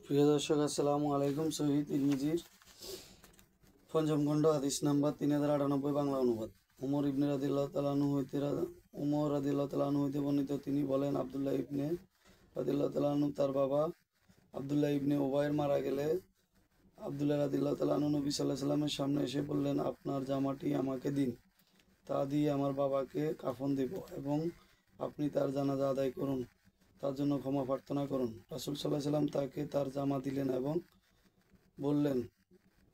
প্রিয় দর্শক, আসসালামু আলাইকুম। শহীদ তিরমিজির পঞ্চম খণ্ড হাদিস নাম্বার 3098 বাংলা অনুবাদ। উমর ইবনে রাদিয়াল্লাহু তাআলা আনহু হইতে বর্ণিত, তিনি বলেন, আব্দুল্লাহ ইবনে রাদিয়াল্লাহু তাআলা আনহু তার বাবা আব্দুল্লাহ ইবনে উবাইর মারা গেলে আব্দুল্লাহ রাদিয়াল্লাহু তাআলা আনহু নবী সাল্লাল্লাহু আলাইহি ওয়াসাল্লামের সামনে এসে বললেন, আপনার জামাটি আমাকে দিন, তা দিয়ে আমার বাবাকে কাফন দেব এবং আপনি তার জানাজা আদায় করুন, তার জন্য ক্ষমা প্রার্থনা করুন। রাসূল সাল্লাল্লাহু আলাইহি ওয়াসাল্লাম তাকে তার জামা দিলেন এবং বললেন,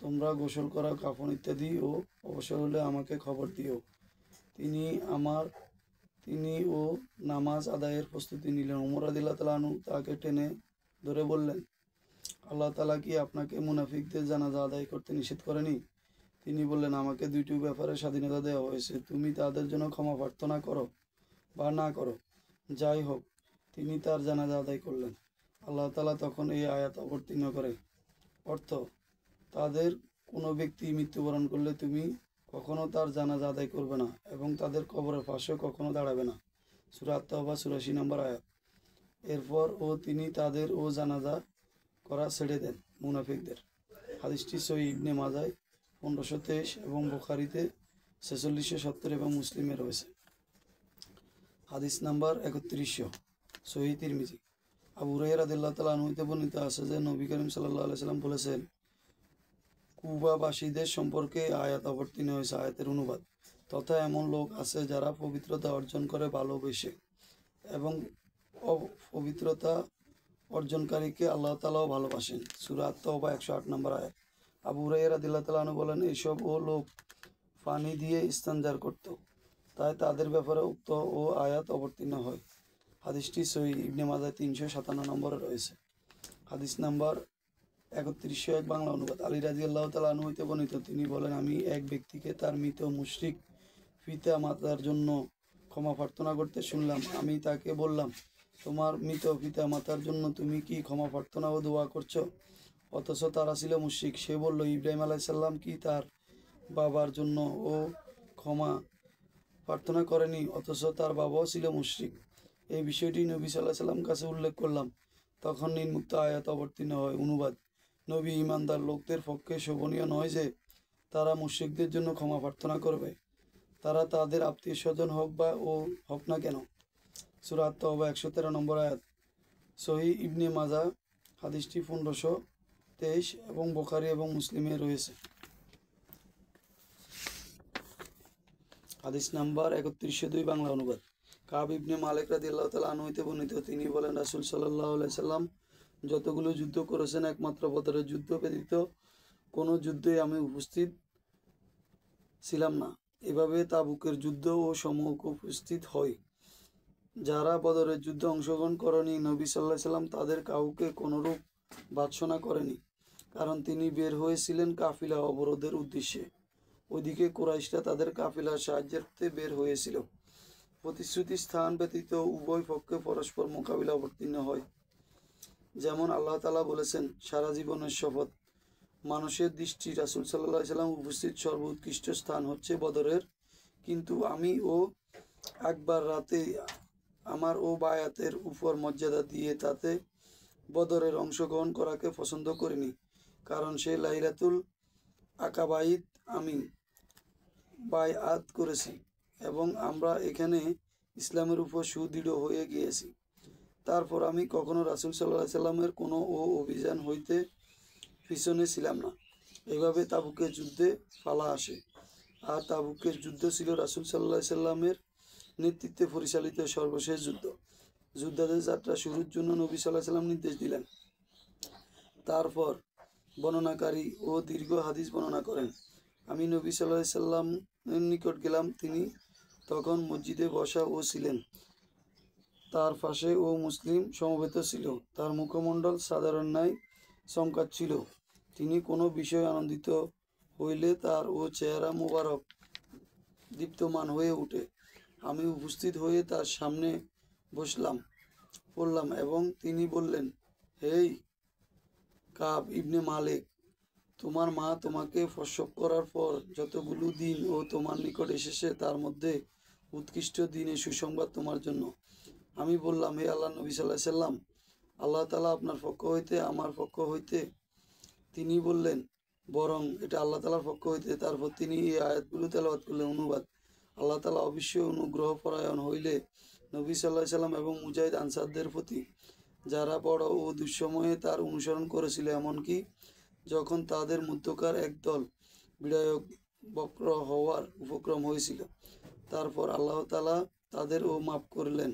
তোমরা গোসল করা, কাফন ইত্যাদি ও অবসর হলে আমাকে খবর দিও। তিনি তিনি ও নামাজ আদায়ের প্রস্তুতি নিলেন। উমর রাদিয়াল্লাহু তাআলা আনহু তাকে টেনে ধরে বললেন, আল্লাহ তাআলা কি আপনাকে মুনাফিকদের জানাজা আদায় করতে নিষেধ করেনি? তিনি বললেন, আমাকে দুইটি ব্যাপারে স্বাধীনতা দেওয়া হয়েছে, তুমি তাদের জন্য ক্ষমা প্রার্থনা করো বা না করো। যাই হোক, তিনি তার জানাজা আদায় করলেন। আল্লাহ তাআলা তখন এই আয়াত অবতীর্ণ করে। অর্থ: তাদের কোনো ব্যক্তি মৃত্যুবরণ করলে তুমি কখনো তার জানাজা আদায় করবে না এবং তাদের কবরের পাশেও কখনো দাঁড়াবে না। সূরা আত-তাওবা ৮৪ নম্বর আয়াত। এরপর তিনি তাদের জানাজা করা ছেড়ে দেন মুনাফিকদের। হাদিসটি সহিহ ইবনে মাজাহ 1523 এবং বুখারীতে 4670 এবং মুসলিমে রয়েছে। হাদিস নাম্বার 3100 সহিহ তিরমিজি। আবু হুরায়রা রাদিয়াল্লাহু তাআলা আনহু হতে বর্ণিত আছে যে নবী করিম সাল্লাল্লাহু আলাইহি ওয়াসাল্লাম বলেছেন, কুবাবাসীদের সম্পর্কে আয়াত অবতীর্ণ হয়েছে। আয়াতের অনুবাদ: তথা এমন লোক আছে যারা পবিত্রতা অর্জন করে ভালোবেসে এবং অপবিত্রতা অর্জনকারীকে আল্লাহ তাআলাও ভালোবাসেন। সূরা আত-তাওবা 108 নম্বর আয়াত। আবু হুরায়রা রাদিয়াল্লাহু তাআলা আনহু বলেন, এইসব লোক পানি দিয়ে ইস্তেঞ্জা করত, তাই তাদের ব্যাপারে উক্ত আয়াত অবতীর্ণ হয়। হাদিসটি সহিহ ইবনে মাজাহ 357 নম্বরে রয়েছে। হাদিস নাম্বার 3101 বাংলা অনুবাদ। আলী রাদিয়াল্লাহু তাআলা আনহু হতে বর্ণিত, তিনি বলেন, আমি এক ব্যক্তিকে তার মৃত মুশরিক পিতা মাতার জন্য ক্ষমা প্রার্থনা করতে শুনলাম। আমি তাকে বললাম, তোমার মৃত পিতা মাতার জন্য তুমি কি ক্ষমা প্রার্থনা ও দোয়া করছো, অথচ তারা ছিল মুশরিক? সে বলল, ইব্রাহিম আলাইহিস সালাম কি তার বাবার জন্য ক্ষমা প্রার্থনা করেনি, অথচ তার বাবাও ছিল মুশরিক? এই বিষয়টি নবী সাল্লাল্লাহু আলাইহি ওয়াসাল্লাম কাছে উল্লেখ করলাম। তখন নিম্নোক্ত আয়াত অবতীর্ণ হয়। অনুবাদ: নবী, ঈমানদার লোকদের পক্ষে শোভনীয় নয় যে তারা মুশরিকদের জন্য ক্ষমা প্রার্থনা করবে, তারা তাদের আত্মীয় স্বজন হোক না কেন। সূরা আত-তাওবা 113 নম্বর আয়াত। সহিহ ইবনে মাজাহ হাদিসটি 1523 এবং বুখারী এবং মুসলিমে রয়েছে। হাদিস নাম্বার 3102 বাংলা অনুবাদ। কাব ইবনে মালিক রাদিয়াল্লাহু তাআলা আনহু হতে বর্ণিত, তিনি বলেন, রাসূল সাল্লাল্লাহু আলাইহি সাল্লাম যতগুলো যুদ্ধ করেছেন, একমাত্র বদরের যুদ্ধ ব্যতীত কোনো যুদ্ধই আমি উপস্থিত ছিলাম না। এভাবে তাবুকের যুদ্ধ ও সম্মুখ উপস্থিত হয়। যারা বদরের যুদ্ধে অংশগ্রহণ করেনি, নবী সাল্লাল্লাহু আলাইহি সাল্লাম তাদের কাউকে কোনরূপ ভর্ৎসনা করেনি, কারণ তিনি বের হয়েছিলেন কাফিলা অবরোধের উদ্দেশ্যে। ওইদিকে কুরাইশরা তাদের কাফিলার সাহায্যার্থে বের হয়েছিল। প্রতিশ্রুতি স্থান ব্যতীত উভয় পক্ষে পরস্পর মোকাবিলা অবতীর্ণ হয়। যেমন আল্লাহ তাআলা বলেছেন, সারা জীবনের শপথ, মানুষের দৃষ্টি রাসূল সাল্লাল্লাহু আলাইহি সাল্লাম উপস্থিত সর্বোৎকৃষ্ট স্থান হচ্ছে বদরের, কিন্তু আমি একবার রাতে আমার বায়াতের উপর মর্যাদা দিয়ে তাতে বদরের অংশগ্রহণ করাকে পছন্দ করিনি, কারণ সে লাইলাতুল আকাবাইত আমি বায়আত করেছি এবং আমরা এখানে ইসলামের উপর সুদৃঢ় হয়ে গিয়েছি। তারপর আমি কখনো রাসূল সাল্লাল্লাহু আলাইহি সাল্লামের কোনো অভিযান হইতে পিছনে ছিলাম না। এভাবে তাবুকের যুদ্ধে ফালা আসে, আর তাবুকের যুদ্ধ ছিল রাসূল সাল্লাল্লাহু আলাইহি সাল্লামের নেতৃত্বে পরিচালিত সর্বশেষ যুদ্ধ। যোদ্ধাদের যাত্রা শুরুর জন্য নবী সাল্লাল্লাহু আলাইহি সাল্লাম নির্দেশ দিলেন। তারপর বর্ণনাকারী দীর্ঘ হাদিস বর্ণনা করেন, আমি নবী সাল্লাল্লাহু আলাইহি সাল্লামের নিকট গেলাম। তিনি তখন মসজিদে বসা ছিলেন। তার পাশে মুসলিম সমবেত ছিল। তার মুখমণ্ডল সাধারণ ন্যায় চমকাচ্ছিল। তিনি কোনো বিষয়ে আনন্দিত হইলে তার চেহারা মোবারক দীপ্তমান হয়ে ওঠে। আমি উপস্থিত হয়ে তার সামনে পড়লাম এবং তিনি বললেন, হেই কাব ইবনে মালিক, তোমার মা তোমাকে প্রসব করার পর যতগুলো দিন তোমার নিকট এসেছে, তার মধ্যে উৎকৃষ্ট দিনের সুসংবাদ তোমার জন্য। আমি বললাম, হে আল্লাহর নবী সাল্লাল্লাহু আলাইহি সাল্লাম, আল্লাহ তাআলা আপনার পক্ষ হইতে আমার পক্ষ হইতে? তিনি বললেন, বরং এটা আল্লাহ তাআলার পক্ষ হইতে। তারপর তিনি এই আয়াতগুলো তেলাওয়াত করলেন। অনুবাদ: আল্লাহ তাআলা অবশ্যই অনুগ্রহ পরায়ণ হইলে নবী সাল্লাল্লাহু আলাইহি সাল্লাম এবং মুজাহিদ আনসারদের প্রতি, যারা বড় ও দুঃসময়ে তার অনুসরণ করেছিল, এমনকি যখন তাদের মধ্যকার একদল বিধায়ক বক্র হওয়ার উপক্রম হয়েছিল। তারপর আল্লাহ তাআলা তাদেরও মাফ করলেন।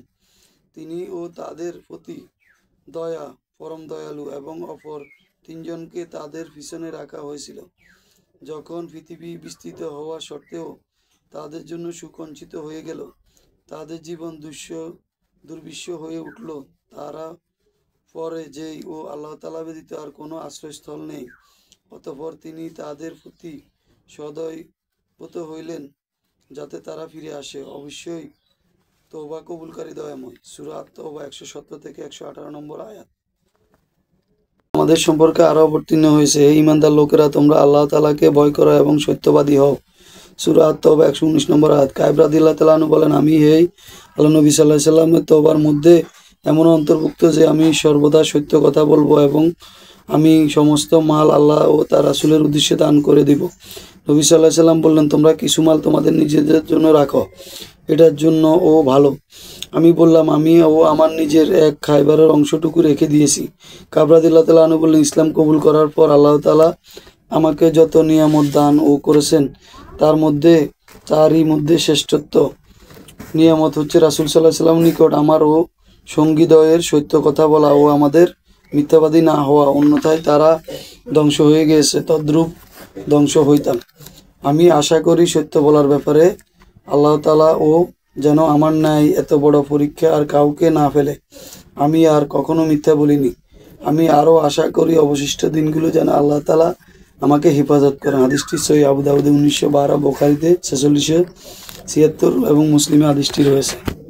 তিনি ও তাদের প্রতি দয়া, পরম দয়ালু। এবং অপর তিনজনকে তাদের পিছনে রাখা হয়েছিল যখন পৃথিবী বিস্তৃত হওয়া সত্ত্বেও তাদের জন্য সুসঞ্চিত হয়ে গেল। তাদের জীবন দুর্বিষহ হয়ে উঠল। তারা পরে যেই ও আল্লাহ তাআলা ব্যতীত আর কোনো আশ্রয়স্থল নেই। অতঃপর তিনি তাদের প্রতি সদয় হইলেন যাতে তারা ফিরে আসে। অবশ্যই তওবা কবুলকারী দয়াময়। সূরা আত-তাওবা 117 থেকে 118 নম্বর আয়াত। আমাদের সম্পর্কে আরো অবতীর্ণ হয়েছে, হে ঈমানদার লোকেরা, তোমরা আল্লাহ তাআলাকে ভয় করো এবং সত্যবাদী হও। সূরা আত-তাওবা 119 নম্বর আয়াত। কায়েব রাদিয়াল্লাহু তাআলা আনহু বলেন, আমি হে আল্লাহ নবী সাল্লাল্লাহু আলাইহি সাল্লামের তওবার মধ্যে এমন অন্তর্ভুক্ত যে আমি সর্বদা সত্য কথা বলবো এবং আমি সমস্ত মাল আল্লাহ ও তার রাসূলের উদ্দেশ্যে দান করে দিব। নবী সাল্লাল্লাহু আলাইহি সাল্লাম বললেন, তোমরা কিছু মাল তোমাদের নিজেদের জন্য রাখো, এটার জন্য ও ভালো। আমি বললাম, আমি ও আমার নিজের এক খায়বারের অংশটুকু রেখে দিয়েছি। কাব রাদিয়াল্লাহু তাআলা আনহু বললেন, ইসলাম কবুল করার পর আল্লাহ তাআলা আমাকে যত নিয়ামত দান ও করেছেন তার মধ্যে তারই মধ্যে শ্রেষ্ঠত্ব নিয়ামত হচ্ছে রাসূল সাল্লাল্লাহু আলাইহি সাল্লামের নিকট আমার ও সঙ্গীদ্বয়ের সত্য কথা বলা ও আমাদের মিথ্যাবাদী না হওয়া, অন্যথায় তারা ধ্বংস হয়ে গিয়েছে, তদ্রূপ ধ্বংস হইতাম। আমি আশা করি সত্য বলার ব্যাপারে আল্লাহ তাআলা ও যেন আমার ন্যায় এত বড় পরীক্ষা আর কাউকে না ফেলে। আমি আর কখনো মিথ্যা বলিনি। আমি আরও আশা করি অবশিষ্ট দিনগুলো যেন আল্লাহ তাআলা আমাকে হেফাজত করেন। হাদিসটি সহিহ আবু দাউদে 1912, বুখারীতে 4676 এবং মুসলিমে হাদিসটি রয়েছে।